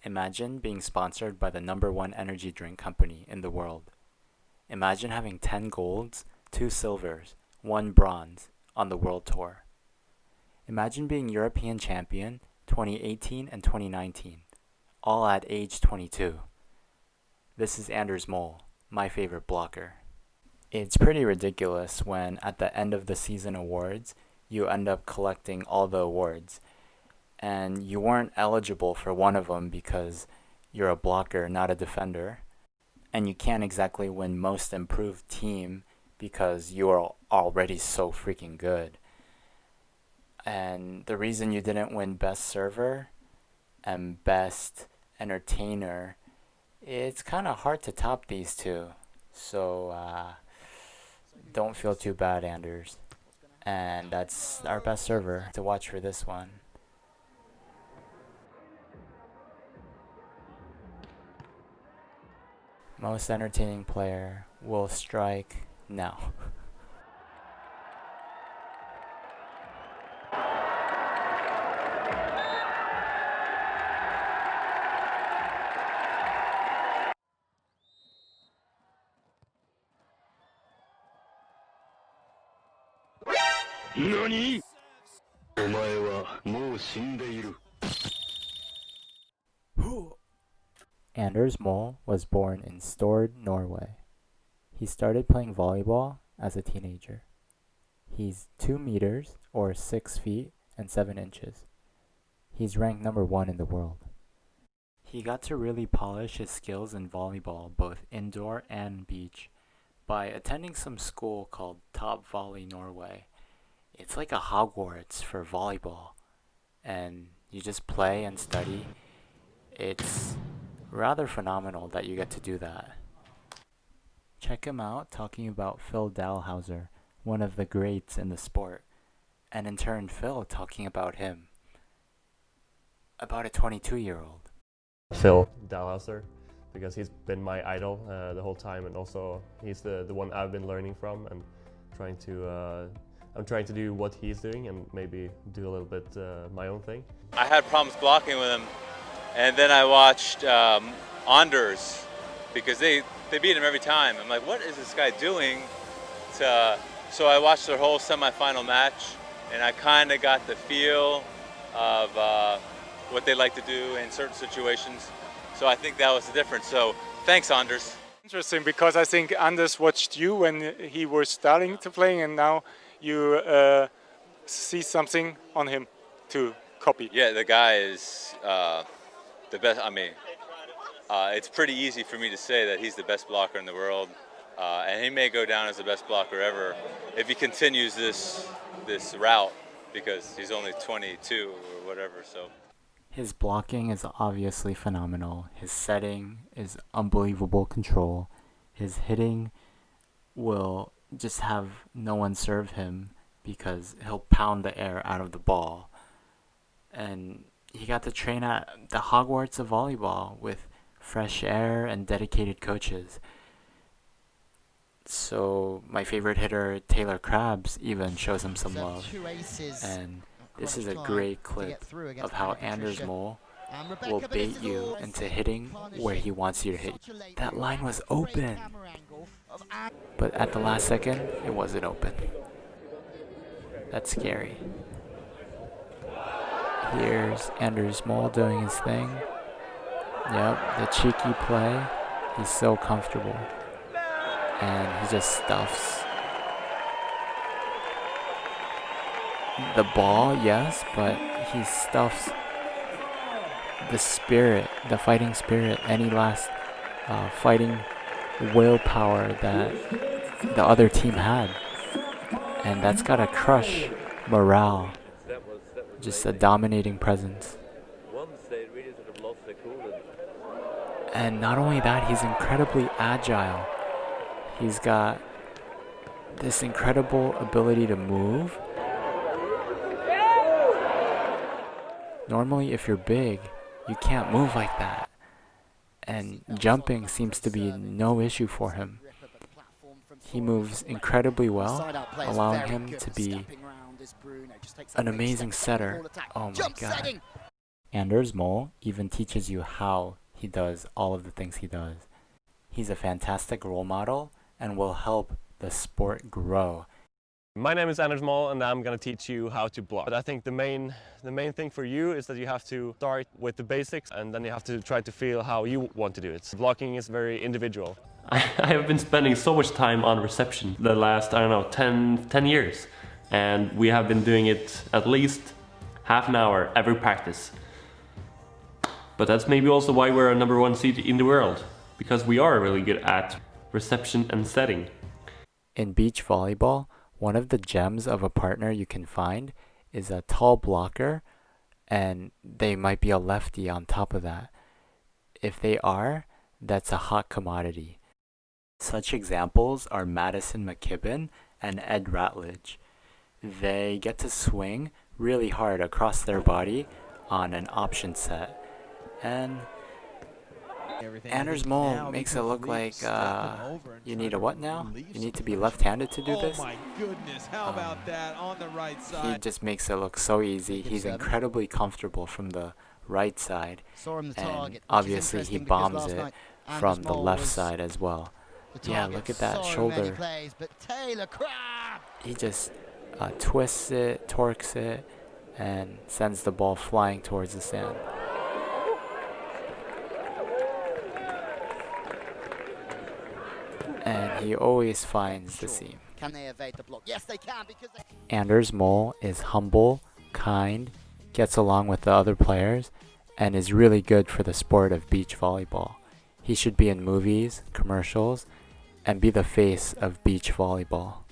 Imagine being sponsored by the #1 energy drink company in the world. Imagine having 10 golds, 2 silvers, 1 bronze on the world tour. Imagine being European champion 2018 and 2019, all at age 22. This is Anders Mole, my favorite blocker. It's pretty ridiculous when at the end of the season awards, you end up collecting all the awards, and you weren't eligible for one of them because you're a blocker, not a defender, and you can't exactly win most improved team because you are already so freaking good. And the reason you didn't win best server and best entertainer, it's kind of hard to top these two. So don't feel too bad, Anders. And that's our best server to watch for this one. Most entertaining player will strike now. NANI?! お前はもう死んでいる。Anders Mole was born in Stord, Norway. He started playing volleyball as a teenager. He's 2 meters, or 6 feet, and 7 inches. He's ranked #1 in the world. He got to really polish his skills in volleyball, both indoor and beach, by attending some school called Top Volley Norway. It's like a Hogwarts for volleyball, and you just play and study. It's rather phenomenal that you get to do that. Check him out talking about Phil Dalhausser, one of the greats in the sport, and in turn Phil talking about him, about a 22-year-old. Phil Dalhausser, because he's been my idol the whole time, and also he's the one I've been learning from, and I'm trying to do what he's doing and maybe do a little bit my own thing. I had problems blocking with him, and then I watched Anders, because they beat him every time. I'm like, what is this guy doing? So I watched their whole semifinal match, and I kind of got the feel of what they like to do in certain situations. So I think that was the difference. So thanks, Anders. Interesting, because I think Anders watched you when he was starting to play, and now you see something on him to copy. Yeah, the guy is the best. I mean, it's pretty easy for me to say that he's the best blocker in the world, and he may go down as the best blocker ever if he continues this route, because he's only 22 or whatever. So his blocking is obviously phenomenal. His setting is unbelievable control. His hitting will just have no one serve him because he'll pound the air out of the ball. And he got to train at the Hogwarts of volleyball with fresh air and dedicated coaches. So my favorite hitter, Taylor Krabs, even shows him some love. And this is a great clip of how Anders Mole will bait you into hitting where he wants you to hit. That line was open, but at the last second, it wasn't open. That's scary. Here's Anders Mole doing his thing. Yep, the cheeky play. He's so comfortable. And he just stuffs the ball, yes, but he stuffs the spirit, the fighting spirit, any last fighting willpower that the other team had. And that's gotta crush morale. Just a dominating presence. And not only that, he's incredibly agile. He's got this incredible ability to move. Normally, if you're big, you can't move like that. And jumping seems to be no issue for him. He moves incredibly well, allowing him to be an amazing setter. Oh my god. Anders Mole even teaches you how he does all of the things he does. He's a fantastic role model and will help the sport grow. My name is Anders Mol and I'm going to teach you how to block. But I think the main thing for you is that you have to start with the basics and then you have to try to feel how you want to do it. Blocking is very individual. I have been spending so much time on reception the last, I don't know, 10 years. And we have been doing it at least half an hour every practice. But that's maybe also why we're a #1 seed in the world, because we are really good at reception and setting. In beach volleyball, one of the gems of a partner you can find is a tall blocker, and they might be a lefty on top of that. If they are, that's a hot commodity. Such examples are Madison McKibben and Ed Ratledge. They get to swing really hard across their body on an option set. And Anders Mole makes it look like you need a what now? You need to be left-handed to do this? Oh my goodness, how about that on the right side? He just makes it look so easy. He's incredibly comfortable from the right side. And obviously he bombs it from the left side as well. Yeah, look at that shoulder. He just twists it, torques it, and sends the ball flying towards the sand. And he always finds the seam. Can they evade the block? Yes, they can, because Anders Mole is humble, kind, gets along with the other players, and is really good for the sport of beach volleyball. He should be in movies, commercials, and be the face of beach volleyball.